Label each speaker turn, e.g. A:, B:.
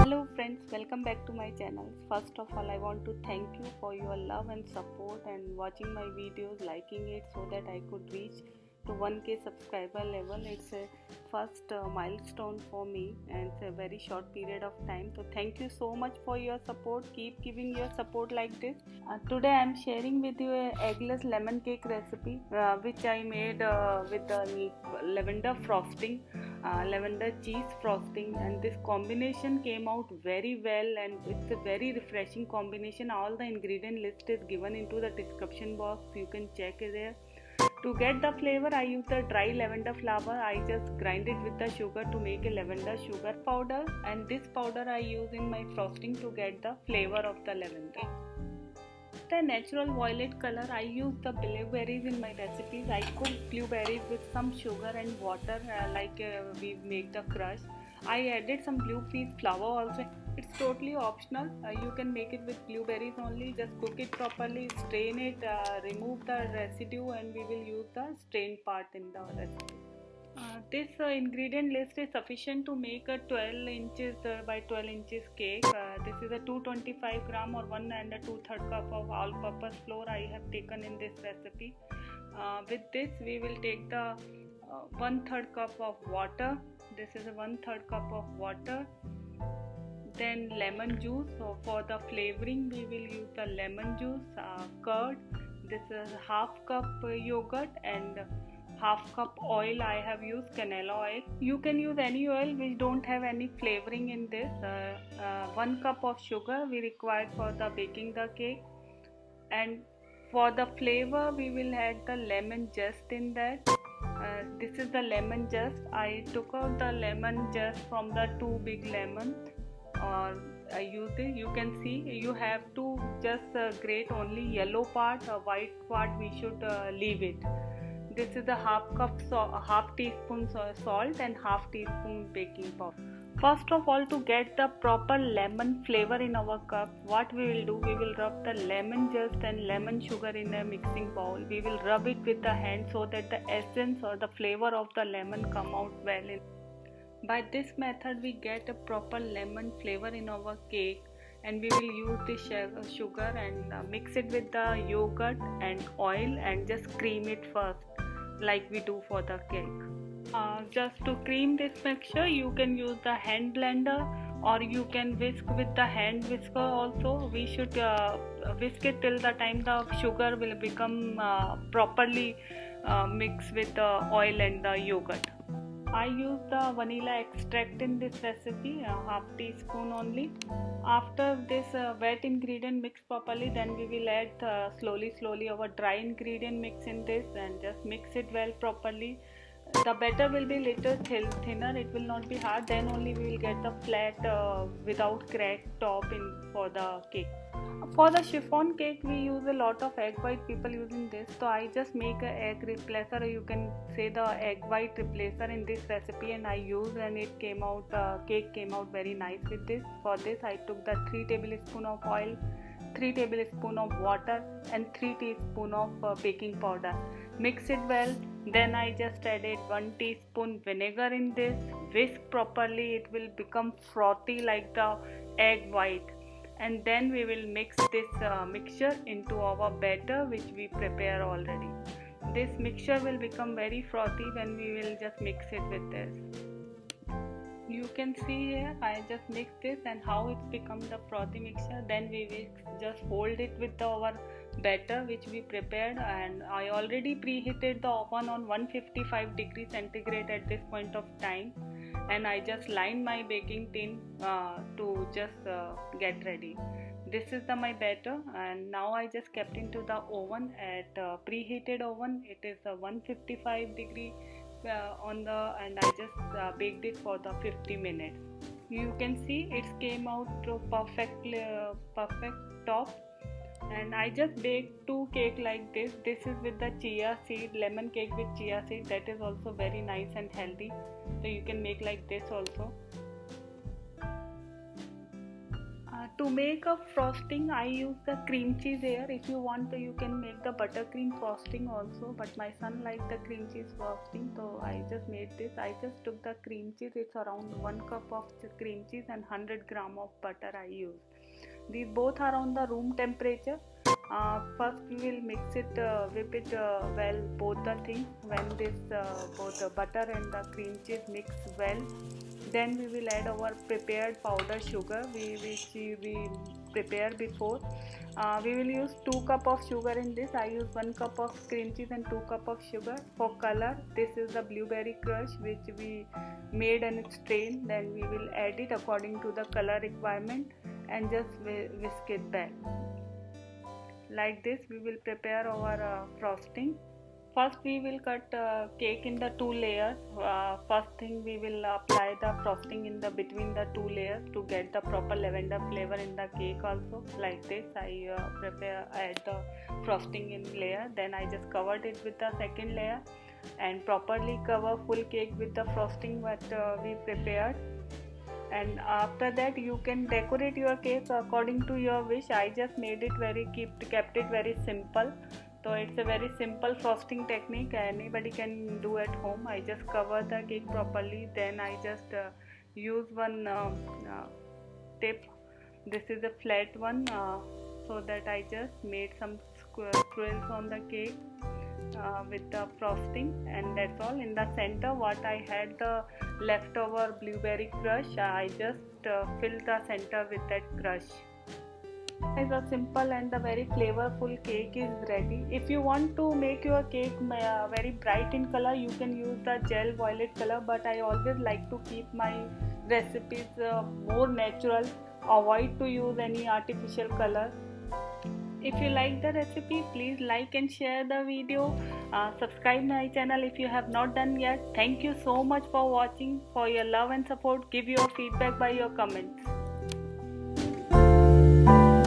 A: Hello friends, welcome back to my channel. First of all, I want to thank you for your love and support and watching my videos, liking it so that I could reach to 1k subscriber level. It's a first milestone for me and it's a very short period of time. So thank you so much for your support. Keep giving your support like this. Today I am sharing with you a eggless lemon cake recipe which I made with the lavender frosting. Lavender cheese frosting, and this combination came out very well and it's a very refreshing combination. All the ingredient list is given into the description box, you can check it there. To get the flavor, I use the dry lavender flower. I just grind it with the sugar to make a lavender sugar powder, and this powder I use in my frosting to get the flavor of the lavender. The natural violet color, I use the blueberries in my recipes. I cook blueberries with some sugar and water we make the crush. I added some blue peas flour also. It's totally optional. You can make it with blueberries only. Just cook it properly, strain it, remove the residue, and we will use the strained part in the recipe. This ingredient list is sufficient to make a 12 inches by 12 inches cake. This is a 225 gram or 1 and a 2/3 cup of all-purpose flour I have taken in this recipe. With this we will take the 1/3 cup of water. This is a 1/3 cup of water. Then lemon juice. So for the flavoring we will use the lemon juice, curd. This is half cup yogurt and half cup oil. I have used canola oil. You can use any oil which don't have any flavoring in this. 1 cup of sugar we require for the baking the cake, and for the flavor we will add the lemon zest in that. This is the lemon zest. I took out the lemon zest from the 2 big lemons, or I used it. You can see you have to just grate only yellow part. White part we should leave it. This is a half teaspoon salt and half teaspoon baking powder. First of all, to get the proper lemon flavor in our cup, what we will do, we will rub the lemon zest and lemon sugar in a mixing bowl. We will rub it with the hand so that the essence or the flavor of the lemon come out well. By this method we get a proper lemon flavor in our cake, and we will use this sugar and mix it with the yogurt and oil and just cream it first like we do for the cake. Just to cream this mixture you can use the hand blender, or you can whisk with the hand whisker also. We should whisk it till the time the sugar will become properly mixed with the oil and the yogurt. I use the vanilla extract in this recipe, half teaspoon only. After this wet ingredient mixed properly, then we will add slowly our dry ingredient mix in this and just mix it well properly. The batter will be little thinner, it will not be hard. Then only we will get the flat without cracked top in for the cake. For the chiffon cake we use a lot of egg white, people using this, so I just make a egg replacer, or you can say the egg white replacer in this recipe, and I used, and it came out cake came out very nice with this. For this I took the 3 tablespoon of oil, 3 tablespoon of water and 3 teaspoon of baking powder. Mix it well. Then I just added 1 teaspoon vinegar in this. Whisk properly, it will become frothy like the egg white, and then we will mix this mixture into our batter which we prepare already. This mixture will become very frothy when we will just mix it with this. You can see here I just mixed this and how it's become the frothy mixture. Then we will just fold it with our batter which we prepared, and I already preheated the oven on 155 degrees centigrade at this point of time, and I just lined my baking tin to just get ready. This is my batter, and now I just kept into the oven at preheated oven. It is 155 degree and I just baked it for the 50 minutes. You can see it came out to perfect top. And I just baked 2 cake like this. This is with the chia seed, lemon cake with chia seed. That is also very nice and healthy. So you can make like this also. To To make a frosting, I use the cream cheese here. If you want to, you can make the buttercream frosting also, but my son liked the cream cheese frosting, so I just made this. I just took the cream cheese. It's around 1 cup of cream cheese and 100 gram of butter I use. These both are on the room temperature. First we will mix it, whip it well, both the things. When this both the butter and the cream cheese mix well, then we will add our prepared powder sugar which we prepare before. We will use 2 cup of sugar in this. I use 1 cup of cream cheese and 2 cup of sugar. For color, this is the blueberry crush which we made and strained. Then we will add it according to the color requirement and just whisk it back. Like this we will prepare our frosting. First we will cut cake in the 2 layers. First thing we will apply the frosting in the between the 2 layers to get the proper lavender flavor in the cake also. Like this I add the frosting in layer. Then I just covered it with the second layer and properly cover full cake with the frosting what we prepared. And after that you can decorate your cake according to your wish. I just made it kept it very simple. So it's a very simple frosting technique, anybody can do at home. I just cover the cake properly, then I just use one tip. This is a flat one, so that I just made some swirls on the cake with the frosting, and that's all. In the center what I had the leftover blueberry crush, I just filled the center with that crush. It's a simple and the very flavorful cake is ready. If you want to make your cake very bright in color, you can use the gel violet color, but I always like to keep my recipes more natural, avoid to use any artificial color. If you like the recipe, please like and share the video. Subscribe my channel if you have not done yet. Thank you so much for watching, for your love and support. Give your feedback by your comments.